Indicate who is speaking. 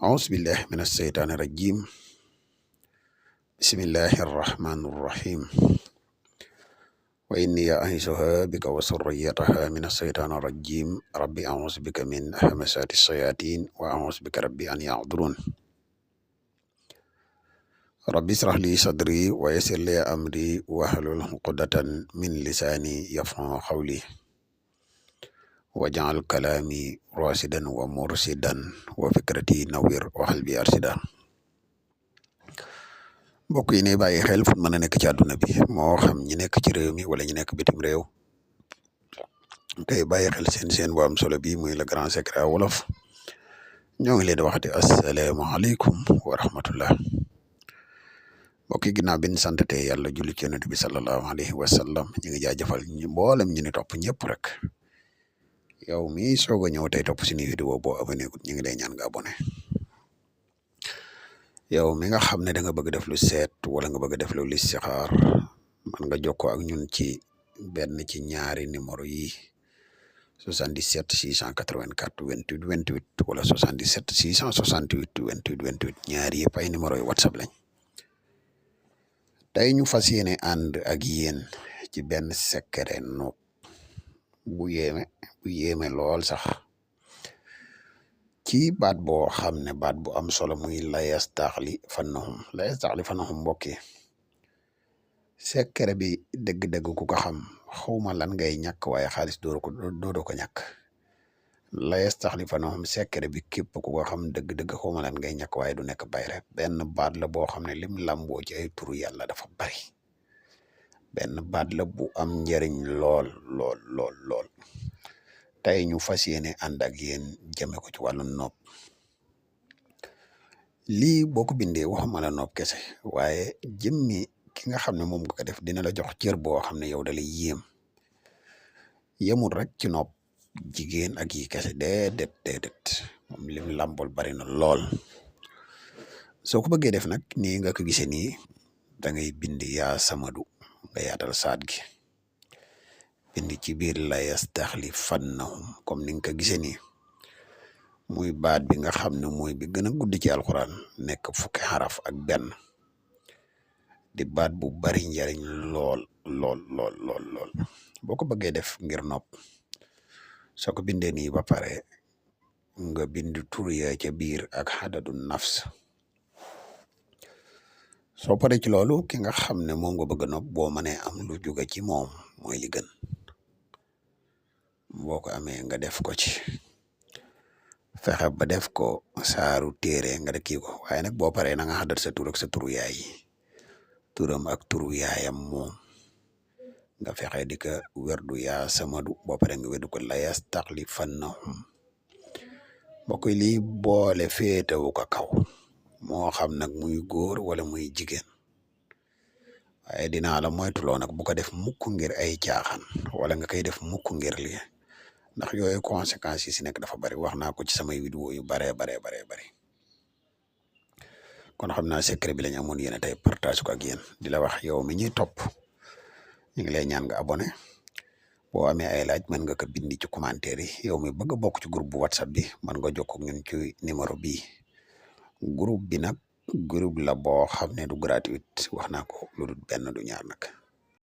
Speaker 1: أعوذ بالله من الشيطان الرجيم. بسم الله الرحمن الرحيم. وإني أعيذها بك وذريتها من الشيطان الرجيم. ربي أعوذ بك من همزات الشياطين وأعوذ بك ربي أن يحضرون. ربي اشرح لي صدري ويسر لي أمري واحلل عقدة من لساني يفقهوا قولي واجعل كلامي راشدا ومرشدا وفكرتي نوير وقلبي أرشدا. mbokk yi ne bàyyi xel fu mën a nekk ci àdduna bi moo xam ñi nekk ci réew mi wala ñi nekk bitim réew tey bàyyi xel seen bu am solo bi muy le grand secret wolof ñoo ngi leen di waxati asalaamaaleykum wa rahmatullah. mbokk yi ginnaaw bi ñu sant te yàlla julli ci yonent bi sallallahu alayhi wa sallam ñu ngi jaajëfal ñu mboolem ñu ni topp ñëpp rek yow mi soog a ñëw tey topp suñu vidéo boo abonné gut ñu ngi lay ñaan nga abonné. yow mi nga xam ne da nga bëgg def lu seet wala nga bëgg def lu listixaar man nga jokkoo ak ñun ci benn ci ñaari numéro yi 77 684 28 28 wala 77 668 28 28 ñaari yëpp ay numéro yi whatsapp lañ. tey ñu fas yéene ànd ak yéen ci benn secret noob bu yéeme lool sax ci baat boo xam ne baat bu am solo muy la yastaxlifannahum mbokk yi secret bi dëgg-dëgg ku ko xam xawma lan ngay ñàkk waaye xaalis doodoo ko ñàkk. la yastaxlifannahum secret bi képp ku ko xam dëgg-dëgg xawma lan ngay ñàkk waaye du nekk bay rek benn baat la boo xam ne lim lamboo ci ay turu yàlla dafa bari. benn baat la bu am njëriñ lool lool tey ñu fas yéene ànd ak yéen jëme ko ci wàllu nopp. lii boo ko bindee waxuma la nopp kese waaye jëmmi ki nga xam ne moom nga ko def dina la jox cër boo xam ne yow da lay yéem. yemul rek ci nopp jigéen ak yi kese déedéet moom lim làmbool bari na lool. soo ko bëggee def nag nii nga ko gisee nii da ngay bind yaa samadu nga yaatal saat gi bind ci biir la yastaxlifannahum comme ni nga ko gisee nii muy baat bi nga xam ne mooy bi gën a gudd ci alxuraan nekk fukki xaraf ak benn di baat bu bari njariñ lool boo ko bëggee def ngir nopp soo ko bindee nii ba pare nga bind tur ya ca biir ak xadadu nafs. soo paree ci loolu ki nga xam ne moom nga bëgg a nopp boo mënee am lu jóge ci moom mooy li gën. boo ko amee nga def ko ci fexe ba def ko saaru téere nga kii ko waaye nag boo paree na nga xadat sa tur ak sa turu yaay turam ak turu yaayam moom nga fexe di ko werdu yaa samadu boo paree nga werdu ko la yastaxlifannahum mbokk yi lii boole féetewu ko kaw moo xam nag muy góor wala muy jigéen waaye dinaa la moytuloo nag bu ko def mukk ngir ay caaxaan wala nga koy def mukk ngir lii ndax yooyu conséquences yi si nekk dafa bari wax naa ko ci samay vidéo yu bari kon xam naa secret bi lañ amoon yéen tey partage ko ak yéen di la wax yow mi ñuy topp ñu ngi lay ñaan nga abonné boo amee ay laaj mën nga ko bindi ci commentaire yi yow mi bëgg a bokk ci groupe bu whatsapp bi mën nga jokkoo ak ñun ci numéro bii. groupe bi nag groupe la boo xam ne du gratuit wax naa ko lu dul benn du ñaar nag.